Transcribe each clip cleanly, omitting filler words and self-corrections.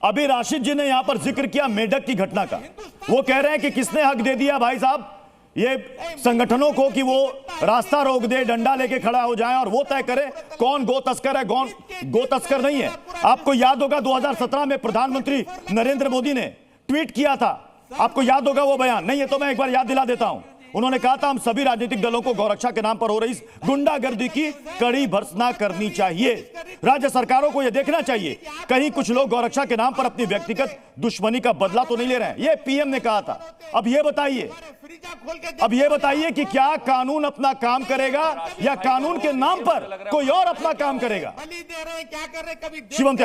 अभी राशिद जी ने यहां पर जिक्र किया मेढक की घटना का। वो कह रहे हैं कि किसने हक दे दिया भाई साहब ये संगठनों को कि वो रास्ता रोक दे, डंडा लेके खड़ा हो जाए और वो तय करे कौन गो तस्कर है, कौन गो तस्कर नहीं है। आपको याद होगा 2017 में प्रधानमंत्री नरेंद्र मोदी ने ट्वीट किया था, आपको याद होगा वो बयान? नहीं है तो मैं एक बार याद दिला देता हूं। उन्होंने कहा था हम सभी राजनीतिक दलों को गौरक्षा के नाम पर हो रही इस गुंडागर्दी की कड़ी भर्त्सना करनी चाहिए। राज्य सरकारों को यह देखना चाहिए कहीं कुछ लोग गौरक्षा के नाम पर अपनी व्यक्तिगत दुश्मनी का बदला तो नहीं ले रहे हैं। यह पीएम ने कहा था। अब ये बताइए कि क्या कानून अपना काम करेगा या कानून के नाम पर कोई और अपना काम करेगा? शिवम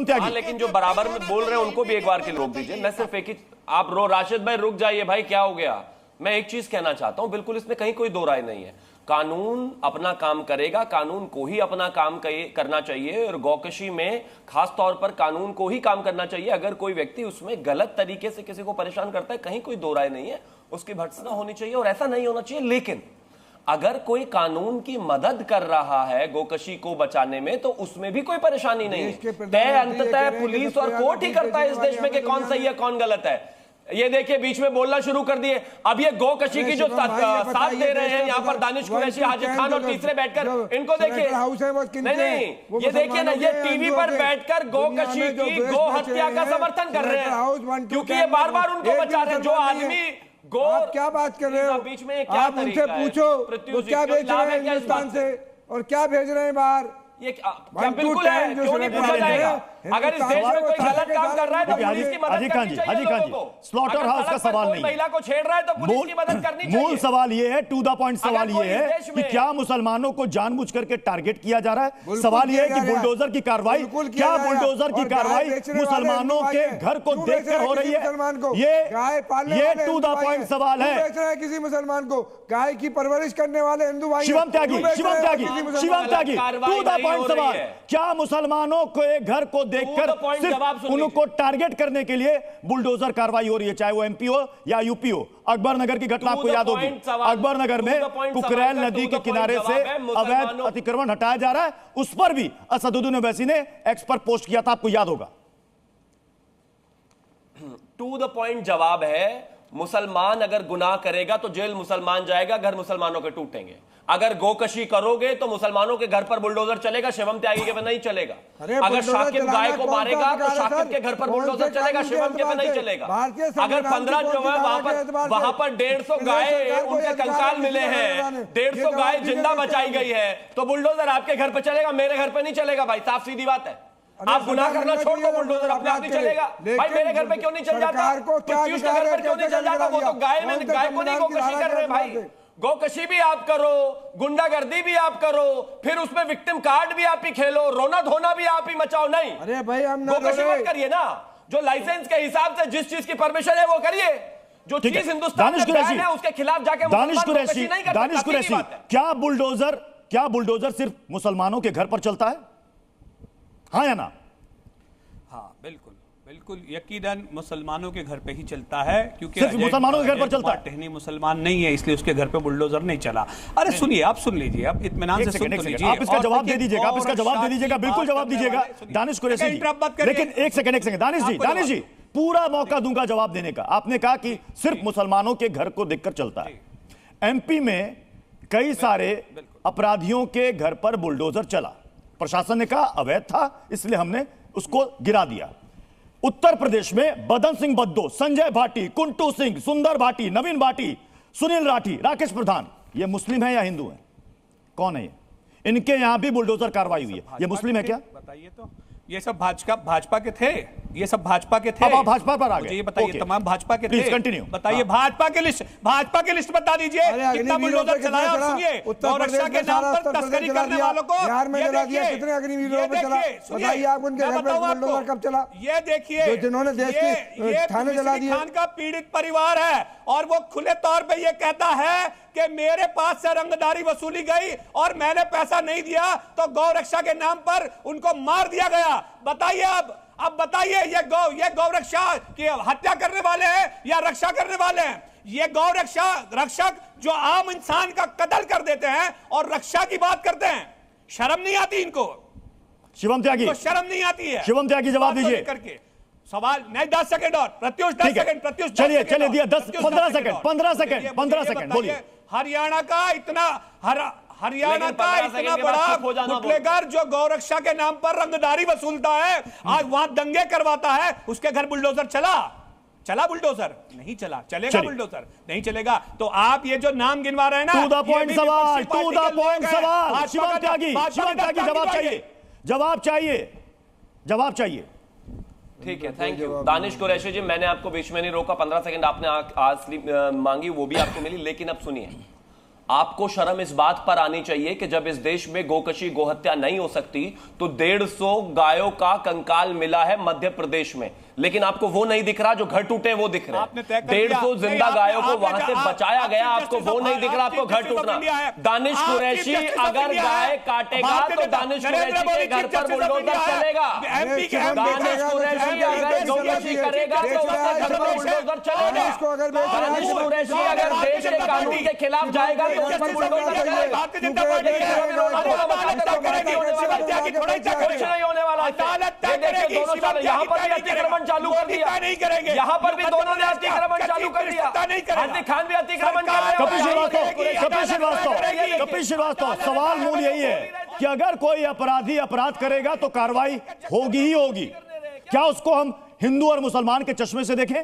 त्यागी लेकिन जो बराबर में बोल रहे हैं उनको भी एक बार के लिए रोक दीजिए। मैं सिर्फ एक ही, आप राशिद भाई रुक जाइए भाई, क्या हो गया? मैं एक चीज कहना चाहता हूं, बिल्कुल इसमें कहीं कोई दो राय नहीं है। कानून अपना काम करेगा, कानून को ही अपना काम करना चाहिए और गौकशी में खास तौर पर कानून को ही काम करना चाहिए। अगर कोई व्यक्ति उसमें गलत तरीके से किसी को परेशान करता है, कहीं कोई दो राय नहीं है, उसकी भर्त्सना होनी चाहिए और ऐसा नहीं होना चाहिए। लेकिन अगर कोई कानून की मदद कर रहा है गोकशी को बचाने में तो उसमें भी कोई परेशानी नहीं है। तय अंततः पुलिस और कोर्ट ही करता है इस देश में कि कौन सही है कौन गलत है। ये देखिए बीच में बोलना शुरू कर दिए। अब ये गोकशी की जो साथ दे रहे हैं यहाँ पर दानिश कुरैशी, हाजिर खान और तीसरे बैठकर, इनको देखिए। नहीं, ये देखिए ना, ये टीवी पर बैठकर गोकशी की गो हत्या का समर्थन कर रहे हैं क्योंकि ये बार बार उनको बचा रहे हैं। जो आदमी आप क्या बात कर रहे हो? बीच में क्या आप उनसे पूछो वो क्या बेच रहे हैं हिंदुस्तान से और क्या भेज रहे हैं बाहर। ये क्या बिल्कुल है, क्यों नहीं पूछा जाएगा? अगर इस देश में कोई गलत काम कर रहा है तो पुलिस की मदद करनी चाहिए लोगों को। स्लॉटर हाउस का सवाल नहीं, महिला को छेड़ रहा है तो पुलिस की मदद करनी चाहिए। मूल सवाल ये है, टू द पॉइंट सवाल ये है कि क्या मुसलमानों को जानबूझ करके टारगेट किया जा रहा है? सवाल ये है कि बुलडोजर की कार्रवाई, क्या बुलडोजर की कार्रवाई मुसलमानों के घर को देखकर हो रही है? ये टू द पॉइंट सवाल है। किसी मुसलमान को गाय की परवरिश करने वाले हिंदू भाई शिवम त्यागी टू द पॉइंट सवाल, क्या मुसलमानों के घर को देखकर सिर्फ उनको टारगेट करने के लिए बुलडोजर कार्रवाई हो रही है, चाहे वो एमपी हो या यूपी हो? अकबर नगर की घटना आपको याद होगी। अकबर नगर में कुकरैल नदी के किनारे से अवैध अतिक्रमण हटाया जा रहा है, उस पर भी असदुद्दीन ओवैसी ने एक्स पर पोस्ट किया था, आपको याद होगा। टू द पॉइंट जवाब है, मुसलमान अगर गुनाह करेगा तो जेल मुसलमान जाएगा, घर मुसलमानों के टूटेंगे। अगर गोकशी करोगे तो मुसलमानों के घर पर बुलडोजर चलेगा, शिवम त्यागी के पे नहीं चलेगा। अगर शाकिब गाय को मारेगा तो शाकिब के घर पर बुलडोजर चलेगा, शिवम के पे नहीं चलेगा। अगर 15 जो है वहां पर 150 गाय उनके कंकाल मिले हैं, 150 गाय जिंदा बचाई गई है, तो बुलडोजर आपके घर पर चलेगा, मेरे घर पर नहीं चलेगा भाई। साफ सीधी बात है। आप गुनाह करना छोड़ दो, बुलडोजर अपने आप नहीं चलेगा। भाई मेरे घर पे क्यों नहीं चल जाता? पीयूष के घर पर क्यों नहीं चल जाता? वो तो गाय को नहीं गोकशी कर रहे भाई। गोकशी भी आप करो, गुंडागर्दी भी आप करो, फिर उसमें विक्टिम कार्ड भी आप ही खेलो, रोना धोना भी आप ही मचाओ। नहीं, अरे भाई हम गोकशी मत करिए ना। जो लाइसेंस के हिसाब से जिस चीज की परमिशन है वो करिए। जो चीज हिंदुस्तान में बैन है उसके खिलाफ जाके दानिश कुरैशी, क्या बुलडोजर सिर्फ मुसलमानों के घर पर चलता है? हाँ या ना? हाँ बिल्कुल बिल्कुल, यकीनन मुसलमानों के घर पे ही चलता है क्योंकि सिर्फ मुसलमानों के घर पर चलता है। टहनी मुसलमान नहीं है इसलिए उसके घर पे बुलडोजर नहीं चला। अरे सुनिए, आप सुन लीजिए, आप इत्मीनान से सुन लीजिए। आप इसका जवाब दे दीजिएगा, आप इसका जवाब दे दीजिएगा, बिल्कुल जवाब दीजिएगा दानिश कुरैशी जी। लेकिन एक सेकंड दानिश जी, पूरा मौका दूंगा जवाब देने का। आपने कहा कि सिर्फ मुसलमानों के घर को देखकर चलता है। एमपी में कई सारे अपराधियों के घर पर बुलडोजर चला, प्रशासन ने कहा अवैध था इसलिए हमने उसको गिरा दिया। उत्तर प्रदेश में बदन सिंह बद्दो, संजय भाटी, कुंटू सिंह, सुंदर भाटी, नवीन भाटी, सुनील राठी, राकेश प्रधान, ये मुस्लिम है या हिंदू है? कौन है ये? इनके यहां भी बुलडोजर कार्रवाई हुई है, ये मुस्लिम है क्या? बताइए तो। ये सब भाजपा के थे, ये सब भाजपा के थे। अब आप भाजपा पर आ गए, ये बताइए तमाम भाजपा के थे। Please continue. बताइए भाजपा के लिस्ट बता दीजिए कितना बुलडोजर चलाया। सुनिए, गौरक्षा के नाम पर तस्करी करने वालों को बिहार में जला दिया, कितने अग्निवीरों पे चला? बताइए आप उनके घर पे बुलडोजर कब चला? ये देखिए, जिन्होंने देश के थाने जला दिए। खान का पीड़ित परिवार है और वो खुले तौर पे ये कहता है कि मेरे पास से रंगदारी वसूली गई और मैंने पैसा नहीं दिया तो गौरक्षा के नाम पर उनको मार दिया गया। बताइए अब बताइए, ये गौरक्षा की हत्या करने वाले हैं या रक्षा करने वाले हैं? ये रक्षक जो आम इंसान का कत्ल कर देते हैं और रक्षा की बात करते हैं, शर्म नहीं आती इनको? शिवम त्यागी, तो शर्म नहीं आती है? शिवम त्यागी जवाब बात को दीजिए। लेकर के सवाल नहीं, 10 सेकंड और प्रत्युष 10 ठीक है। सेकंड, प्रत्युष 10 चलिए, सेकंड चलिए, और, दिया 10, प्रत्युष 15 10 सेकंड, और। 15 सेकंड, मुझे 15 ये सेकंड, बताइए, बोलिए। हरियाणा का इतना हरियाणा लेकिन का 15 इतना सेकंड के बाद बड़ा चुप हो जाना बुटलेगर जो गौरक्षा के नाम पर रंगदारी वसूलता है, आज वहां दंगे करवाता है, उसके घर बुलडोजर चला बुलडोजर नहीं चला, चलेगा चलिए। बुलडोजर नहीं चलेगा। तो आप ये जो नाम गिनवा रहे हैं ना, टू द ये पॉइंट भी सवाल, विपक्षी टू पार्टी द के पॉइंट लोग हैं। सवाल, भाजपा शिवम का- त्यागी, भाजपा शिवम का त्यागी, दम जवाब दिखाइए। चाहिए, जवाब चाहिए, जवाब चाहिए। ठीक है, थैंक यू। दानिश कुरैशी जी, मैंने आपको बीच में नहीं रोका, 15 सेकंड आपने आज मांगी, वो भी आपको मिली। लेकिन अब सुनिए, आपको शर्म इस बात पर आनी चाहिए कि जब इस देश में गोकशी गोहत्या नहीं हो सकती तो 150 गायों का कंकाल मिला है मध्य प्रदेश में, लेकिन आपको वो नहीं दिख रहा जो घर टूटे वो दिख रहे आपने तय हैं। कर दिया। 150 जिंदा नहीं, गायों को आपने- वहां से आपने- बचाया आप गया, चीफ आपको जस्टिस वो ऑफ- नहीं दिख रहा, आप आपको चीफ घर जस्टिस ऑफ टूटना। इंडिया है। दानिश आप चीफ कुरैशी जस्टिस ऑफ अगर इंडिया गाय है। काटेगा भारतीय तो जनता- दानिश नरेंद्र कुरैशी मोदी के घर चीफ पर जस्टिस ऑफ बुलडोजर इंडिया है। चलेगा। एमपी के शिवम एमपी दानिश कुरैशी अगर गोकशी करेगा तो उसके घर पर बुलडोजर चलेगा। दानिश को अगर बेच रहा है, दानिश कुरैशी अगर देश के कानून के खिलाफ जाएगा तो उस पर बुलडोजर चलेगा। भारतीय जनता पार्टी के कुछ नहीं होने वाला है। ये देखिए, दोनों चले, यहाँ पर भी अतिक्रमण चालू कर दिया, नहीं करेंगे, यहाँ पर भी दोनों ने अतिक्रमण चालू कर दिया। हार्दिक खान भी अतिक्रमण कर रहे हैं। कपिल श्रीवास्तव, सवाल मूल यही है कि अगर कोई अपराधी अपराध करेगा तो कार्रवाई होगी ही होगी। क्या उसको हम हिंदू और मुसलमान के चश्मे से देखें?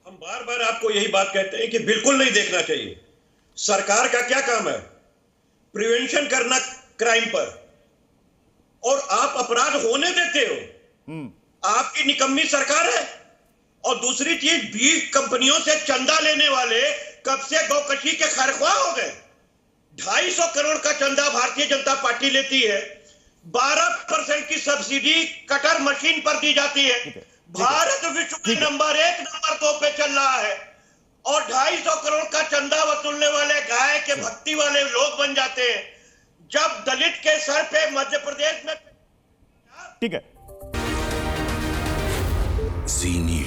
हम बार बार आपको यही बात कहते हैं कि बिल्कुल नहीं देखना चाहिए। सरकार का क्या काम है? प्रिवेंशन करना क्राइम पर, और आप अपराध होने देते हो। आपकी निकम्मी सरकार है। और दूसरी चीज, 20 कंपनियों से चंदा लेने वाले कब से गोकशी के खैरख्वाह हो गए। 250 करोड़ का चंदा भारतीय जनता पार्टी लेती है। 12% की सब्सिडी कटर मशीन पर दी जाती है। भारत विश्व में नंबर 1 नंबर 2 पे चल रहा है, और 250 करोड़ का चंदा वसूलने वाले गाय के भक्ति वाले लोग बन जाते हैं। जब दलित के सर पे मध्य प्रदेश में ठीक है। जी न्यूज।